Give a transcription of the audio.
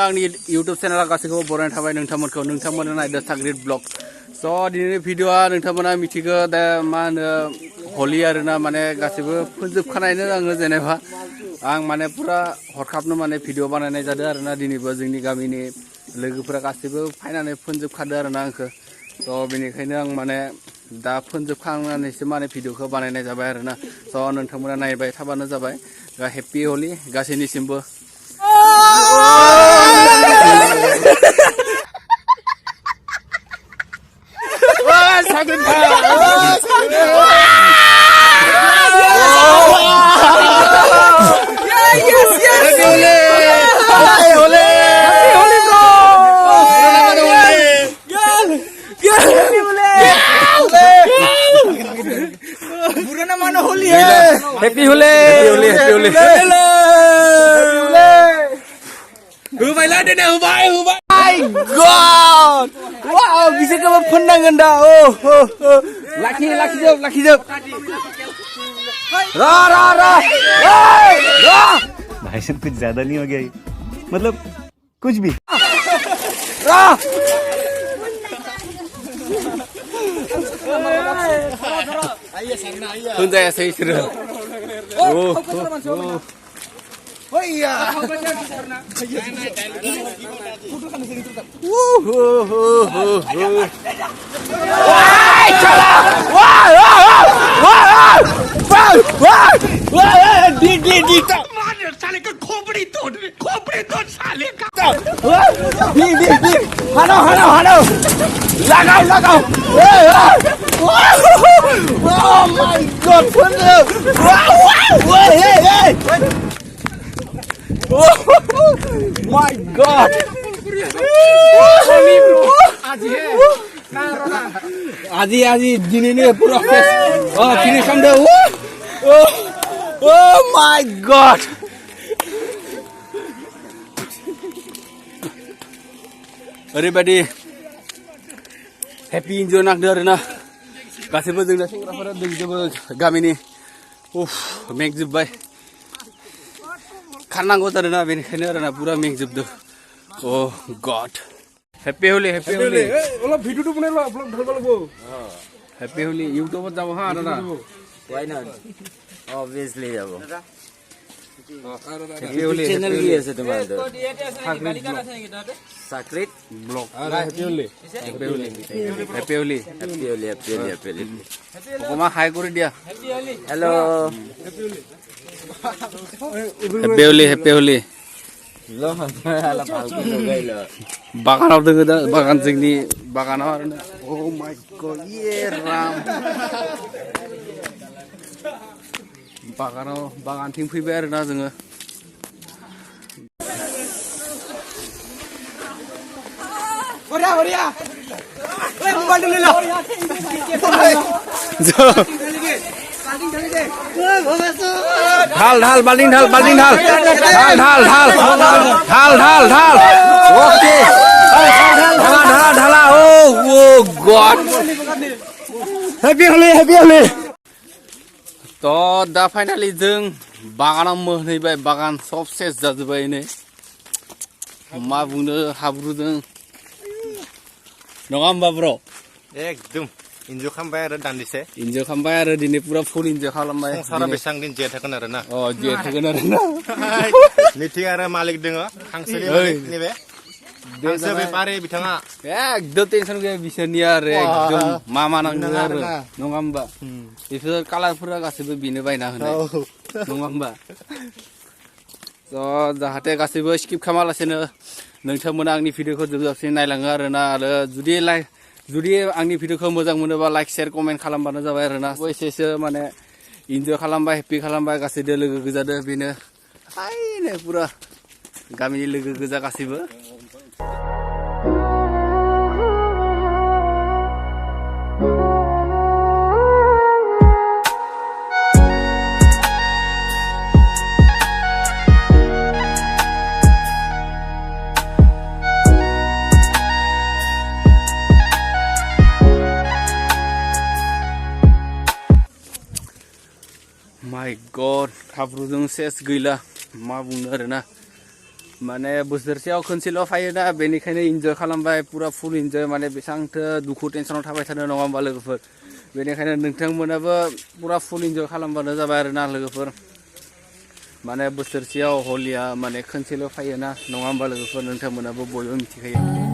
आंनि YouTube चेनेलाव गासैखौबो बरायनाय थाबाय नोंथांमोना नायदो साग्रिद ब्लग स' दिनैनि भिडिअ'आ नोंथांमोना मिथिगौ दा मा होनो हलि आरोना माने गासैबो फोजोबखानायनो आङो जेनेबा आं माने पुरा हरखाबनो माने भिडिअ बानायनाय जादों आरोना दिनैबो जोंनि गामिनि लोगोफोरा गासैबो फायनानै फोजोबखादों आरोना आंखौ स' बेनिखायनो आं माने दा फोजोबखांनानैसो माने भिडिअखौ बानायनाय जाबाय आरोना स' नोंथांमोना नायबाय थाबानो जाबाय हेपि हलि गासैनिसिमबो Happy Holi. Hubai dia dah hubai. My God. Wow, bisa kamu pendangan dah. Oh. Laki jawab. Ra. भाई साहब कुछ ज्यादा नहीं हो गया ये मतलब कुछ भी Ra. Tunjaya saya sudah. Oh iya. Wah, chala. Wah. Di. Mana साले का खोपड़ी तोड़ साले का. Di. Hano. Lagaw. Oh my God, wow. Hey. Oh my God. Aji ini pura face. Oh, kini sampai. Oh my God. Everybody happy enjoy nak darna. Kasihबो जों दा सेंग्राफोरा दोंजोबो गामिनि मेंजोबबाय खारनांगौ जादोंना बेनिखायनो आरोना पुरा मेंजोबदों Oh God Happy Holi ओला भिडिअ बनाय ला ब्लग ढालबा लगबो Happy Holi YouTube যাব हा आरोना Why not? Obviously যাবো Happy Holi চ্যানেল কি আছে তোমাদের সাকরিত ব্লগ Happy Holi অকমা হাই কৰি দিয়া হ্যালো Happy Holi লো হালা ফালতু গাইলো बागानाव दोङो दा बागान जोंनि बागानाव आरोना Oh my God ये राम बागानथिं फैबाय आरोना जोङो बरिया ओइ मबाइल ले लो ढाल बाल्टिंग ढाल ओके ढाला Oh God Happy Holi तो दा फाइनाली जों बागानाव मोहनैबाय बागान सब सेस जाजोबबाय नै मा बुंनो हाब्रुजों नङा होमबा ब्र एकदम इन्जय खालामबाय आरो दान्दिसे इन्जय खालामबाय आरो दिनै पुरा फुल इन्जय खालामबाय संसारा बेसेबां दिन जिया थागोन आरो ना जिया थागोन आरो ना नैथि आरो मालिक दङ हांसोनि मालिक नैबे हांसो बेपारि बिथाङा एकदम टेनसन गैया बिसोरनि आरो एकदम मा नांगौ आरो नङा होमबा बेफोर कालारफोरा गासैबो बेनो बायना होनाय नङा होमबा स' जाहाथे गासैबो स्किप खालामालासेनो नोंथांमोना आंनि भिडिअखौ जोबजासिम नायलाङो आरोना आरो जुदि आंनि भिडिअखौ मोजां मोनोबा लाइक शेयार कमेन्ट खालामबानो जाबाय आरोना एसेसो माने इन्जय खालामबाय हेपि खालामबाय गासैदो लोगो गोजादो बेनो हायनो पुरा गामिनि लोगो गोजा गासैबो My God, हाब्रुजों सेस गैला मा बुंनो आरोना माने बोसोरसेयाव खनसेल' फायोना बेनिखायनो इन्जय खालामबाय पुरा फुल इन्जय माने बेसेबांथो दुखु टेनसनाव थाबाय थानो नङा होमबा लोगोफोर बेनिखायनो नोंथांमोनाबो पुरा फुल इन्जय खालामबानो जाबाय आरोना लोगोफोर माने बोसोरसेयाव हलिया माने खनसेल' फायोना नङा होमबा लोगोफोर नोंथांमोनाबो बयबो मिथिखायो